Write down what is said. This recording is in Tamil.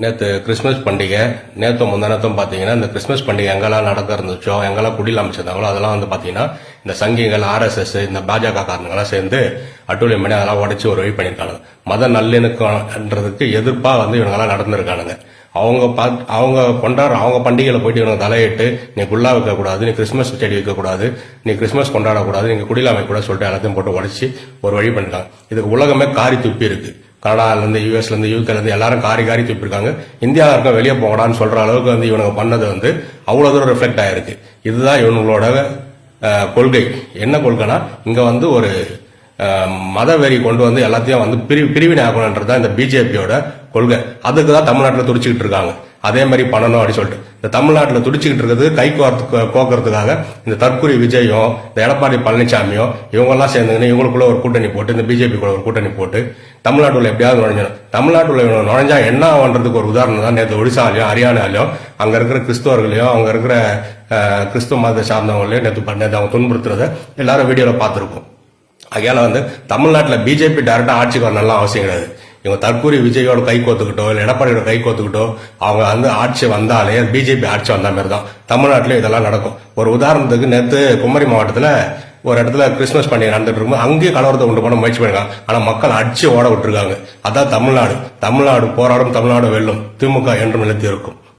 நேற்று கிறிஸ்மஸ் பண்டிகை நேற்று முந்தானத்தும் பார்த்தீங்கன்னா இந்த கிறிஸ்மஸ் பண்டிகை எங்கெல்லாம் நடக்க இருந்துச்சோ எங்கெல்லாம் குடியில் அமைச்சிருந்தாங்களோ அதெல்லாம் வந்து பார்த்தீங்கன்னா இந்த சங்கிகள் RSS இந்த பாஜக காரணங்களாம் சேர்ந்து அட்டூழியம் பண்ணி அதெல்லாம் உடைச்சு ஒரு வழி பண்ணியிருக்காங்க. மத நல்லிணக்கம்ன்றதுக்கு எதிர்ப்பாக வந்து இவங்கெல்லாம் நடந்திருக்கானுங்க. அவங்க கொண்டாடுற அவங்க பண்டிகையில போயிட்டு இவங்க தலையிட்டு நீ குல்லா வைக்கக்கூடாது, நீ கிறிஸ்மஸ் செடி வைக்கக்கூடாது, நீ கிறிஸ்மஸ் கொண்டாடக்கூடாது, நீங்க குடியில் அமைக்கக்கூடாது சொல்லிட்டு எல்லாத்தையும் போட்டு உடைச்சு ஒரு வழி பண்ணிருக்காங்க. இதுக்கு உலகமே காரி துப்பி இருக்கு. கனடாலேருந்து யூஎஸ்லேருந்து யூகேலேருந்து எல்லாரும் காரி துப்பிருக்காங்க. இந்தியாவில் இருக்க வெளியே போகடான்னு சொல்ற அளவுக்கு வந்து இவனுங்க பண்ணது வந்து அவ்வளோ தூரம் ரிஃப்ளெக்ட் ஆயிருக்கு. இதுதான் இவங்களோட கொள்கை. என்ன கொள்கைனா இங்க வந்து ஒரு மத வெறி கொண்டு வந்து எல்லாத்தையும் வந்து பிரிவினை ஆகணுன்றதுதான் இந்த பிஜேபியோட கொள்கை. அதுக்கு தான் தமிழ்நாட்டில் துடிச்சுக்கிட்டு இருக்காங்க. அதே மாதிரி பண்ணணும் அப்படின்னு சொல்லிட்டு இந்த தமிழ்நாட்டில் துடிச்சுக்கிட்டு இருக்கிறது கை கோக்கிறதுக்காக இந்த தற்கொலை விஜயும் இந்த எடப்பாடி பழனிசாமியும் இவங்கெல்லாம் சேர்ந்துன்னு இவங்களுக்குள்ள ஒரு கூட்டணி போட்டு இந்த பிஜேபி கூட ஒரு கூட்டணி போட்டு தமிழ்நாட்டுல எப்படியாவது நுழைஞ்சணும். தமிழ்நாட்டுல நுழைஞ்சா என்ன ஆகுன்றதுக்கு ஒரு உதாரணம் தான் நேற்று ஒடிசாலையும் ஹரியானாலையும் அங்க இருக்கிற கிறிஸ்தவர்களையும் அங்க இருக்கிற கிறிஸ்துவ மதத்தை சார்ந்தவங்களையும் நேற்று அவங்க துன்புறுத்துறத எல்லாரும் வீடியோல பார்த்துருக்கோம். அதனால வந்து தமிழ்நாட்டில் பிஜேபி டைரக்டா ஆட்சிக்கு வரணும் அவசியம் கிடையாது. இவங்க தற்கூரி விஜயோட கை கோத்துக்கிட்டோ இல்லை எடப்பாடியோட கை கோத்துக்கிட்டோ அவங்க வந்து ஆட்சி வந்தாலே பிஜேபி ஆட்சி வந்த மாதிரி தான் தமிழ்நாட்டிலும் இதெல்லாம் நடக்கும். ஒரு உதாரணத்துக்கு நேற்று குமரி மாவட்டத்தில் ஒரு இடத்துல கிறிஸ்துமஸ் பண்டிகை நடந்துட்டு இருக்கும்போது அங்கேயே கலவரத்தை கொண்டு போன முயற்சி பண்ணிருக்காங்க. ஆனா மக்கள் அடிச்சு ஓட விட்டுருக்காங்க. அதான் தமிழ்நாடு போராடும், தமிழ்நாடு வெல்லும், திமுக என்றும் நிலைத்து இருக்கும்.